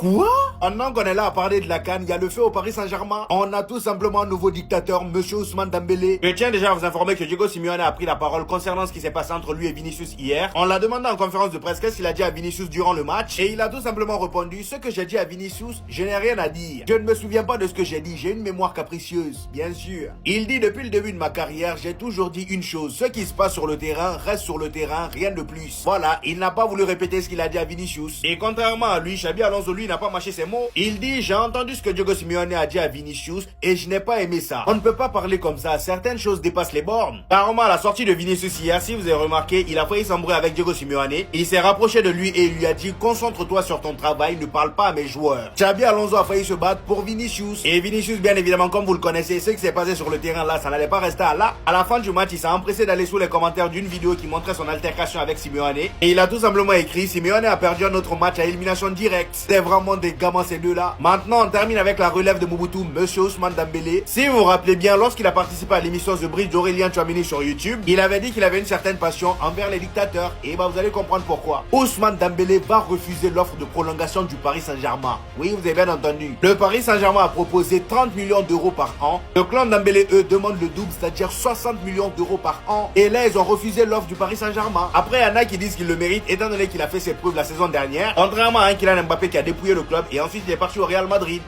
Quoi? Pendant qu'on est là à parler de la CAN, il y a le feu au Paris Saint-Germain. On a tout simplement un nouveau dictateur, Monsieur Ousmane Dembélé. Je tiens déjà à vous informer que Diego Simeone a pris la parole concernant ce qui s'est passé entre lui et Vinicius hier. On l'a demandé en conférence de presse qu'est-ce qu'il a dit à Vinicius durant le match. Et il a tout simplement répondu: ce que j'ai dit à Vinicius, je n'ai rien à dire. Je ne me souviens pas de ce que j'ai dit, j'ai une mémoire capricieuse, bien sûr. Il dit: depuis le début de ma carrière, j'ai toujours dit une chose: ce qui se passe sur le terrain reste sur le terrain, rien de plus. Voilà, il n'a pas voulu répéter ce qu'il a dit à Vinicius. Et contrairement à lui, Xabi Alonso, lui, n'a pas mâché ses mots. Il dit: j'ai entendu ce que Diego Simeone a dit à Vinicius et je n'ai pas aimé ça. On ne peut pas parler comme ça, certaines choses dépassent les bornes. Apparemment, à la sortie de Vinicius hier, si vous avez remarqué, il a failli s'embrouiller avec Diego Simeone. Il s'est rapproché de lui et il lui a dit: concentre-toi sur ton travail, ne parle pas à mes joueurs. Xabi Alonso a failli se battre pour Vinicius. Et Vinicius, bien évidemment, comme vous le connaissez, ce qui s'est passé sur le terrain là, ça n'allait pas rester à là. À la fin du match, il s'est empressé d'aller sous les commentaires d'une vidéo qui montrait son altercation avec Simeone. Et il a tout simplement écrit: Simeone a perdu un autre match à élimination directe. C'est vraiment des gamins ces deux-là. Maintenant, on termine avec la relève de Mobutu, Monsieur Ousmane Dembélé. Si vous vous rappelez bien, lorsqu'il a participé à l'émission The Bridge d'Aurélien Tchouameni sur YouTube, il avait dit qu'il avait une certaine passion envers les dictateurs. Et bah, vous allez comprendre pourquoi. Ousmane Dembélé va refuser l'offre de prolongation du Paris Saint-Germain. Oui, vous avez bien entendu. Le Paris Saint-Germain a proposé 30 millions d'euros par an. Le clan Dembélé, eux, demande le double, c'est-à-dire 60 millions d'euros par an. Et là, ils ont refusé l'offre du Paris Saint-Germain. Après, il y en a qui disent qu'il le mérite, étant donné qu'il a fait ses preuves la saison dernière. Contrairement à un Kylian Mbappé qui a dépouillé le club et ensuite il est parti au Real Madrid.